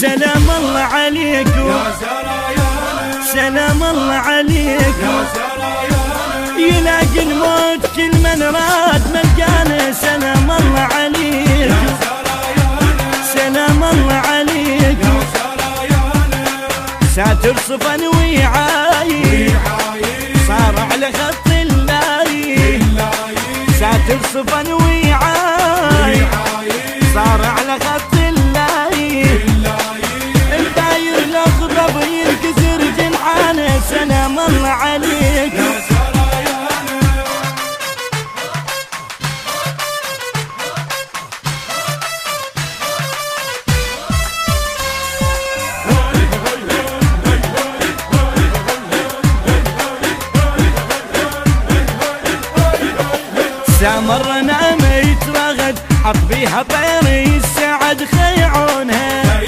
سلام الله عليكم يا سرايانا، سلام الله عليكم يا سرايانا، يلاقي الموت كل من راد مكانه. سلام الله عليكم، سلام الله عليكم، ساتر صفن ويعاي صار على خط اللاي، ساتر صفن ويعاي صار على خط اللاي، الداير الاخضر ينكسر جنحانه. سلام الله عليكم سامرنا ما يترغد حط بيها طير السعد خيعونها،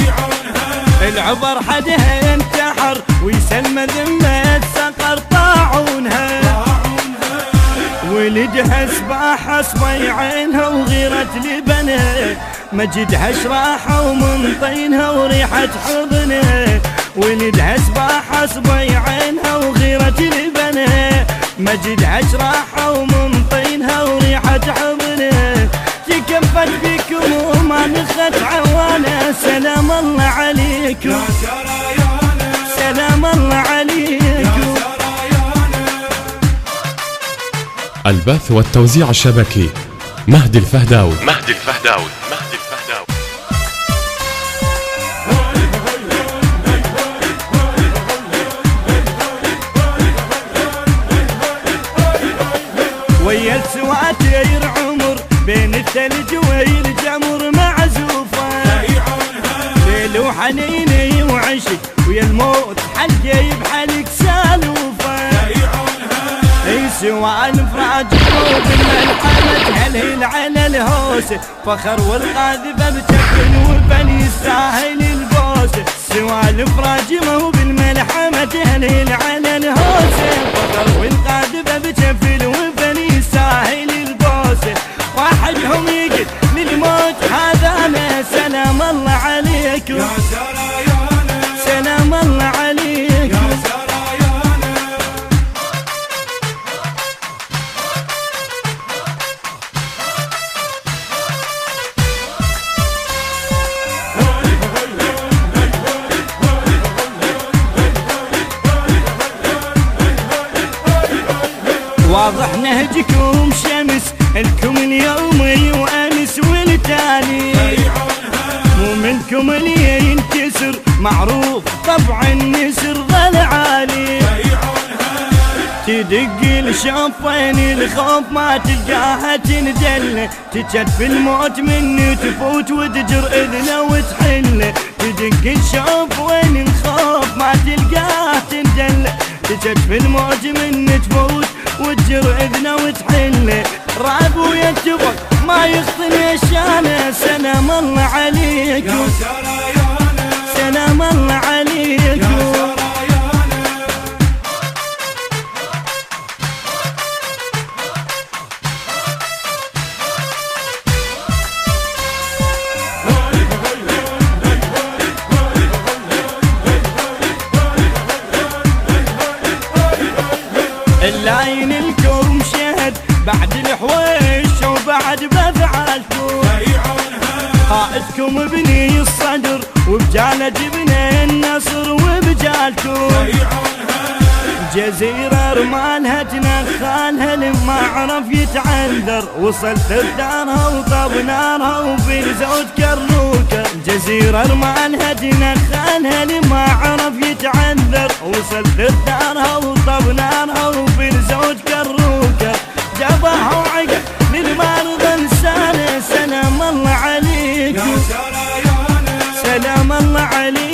العبر حدها انتحر ويسمى ذمة سقر طاعونها، ولدها سباحة صبي عينها وغيرة لبنها، مجدها شراحة ومن طينها وريحة حضنها، ولدها سباحة صبي عينها وغيرة لبنها، مجدها شراحة ومن طينها وريحة حضنها، تكفت بكم وما نخت عوانه. سلام الله عليكم يا سرايانا، سلام الله عليكم. البث والتوزيع الشبكي مهدي الفهداوي. مهدي الفهداوي. ويا السواتير عمر بين الثلج والجمر معزوفة، ليل وحنيني وعشق ويا الموت حل جايب حلك سالوفة، اي سوالف راجعوا بالملحمة تهلهل على الهوسة، فخر والقاذفة بتكن وفن يستاهل البوسة، سوالف راجمه بالملحمة تهلهل على الهوسة، فخر والقاذفة بتكن وفن يستاهل البوسة، واحدهم يقل للموت هذا انا. سلام الله عليكم يا سرايانا، سلام الله عليكم. يا سرايانا، واضح نهجكم شمس الكم اليوم يؤنس والتالي، مو منكم اللي ينكسر معروف طبع النسر ظل عالي، تدق الشفين الخوف ما تلقاها تندل، تجد الموت مني تفوت وتجر اذنه وتحل، تدق الشفين الخوف ما تلقاها تندل، تجد الموت مني تفوت وتجر اذنه وتحل، رعب ويتفق ما يخطني الشانه. سلام الله عليكم يا سرايانا، سلام الله عليكم. اللاين الكوم شهد بعد الحويش وبعد بفعلكم، قائدكم ابني الصدر وبجاله جبنا النصر وبجالكم، جزيرة رمالها تنخالها لما عرف يتعذر، وصلت لدارها وطب نارها وفي زود كروكة، جزيرة رمالها تنخالها لما عرف يتعذر، وصلت لدارها وطب نارها وفي زود كروكة، جابها وعقل للمرضى لسانه. سلام الله عليكم يا سرايانا، سلام الله عليكم.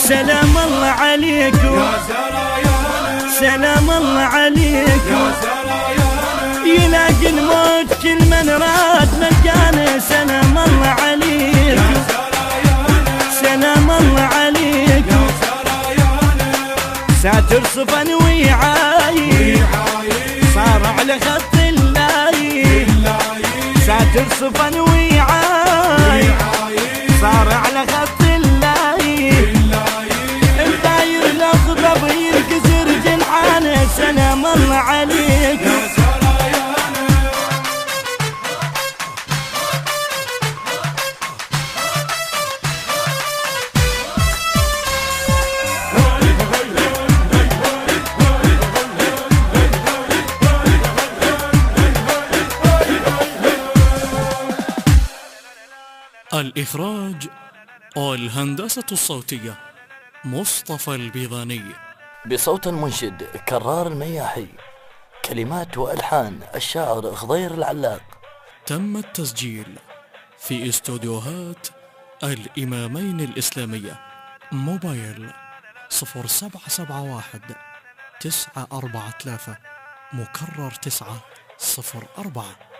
سلام الله عليكم يا سرايانا، سلام الله عليكم. يا سرايانا، يلاقي الموت كل من راد مكانه. صفن ويعاي صار على خط اللاي ساتر صفن ويعاي صار على خط اللاي الطاير الاخضر ينكسر جنحانه سلام الله عليكم الإخراج والهندسة الصوتية مصطفى البيضاني، بصوت المنشد كرار المياحي، كلمات وألحان الشاعر خضير العلاق. تم التسجيل في استوديوهات الإمامين الإسلامية. موبايل 0771 943 مكرر 904.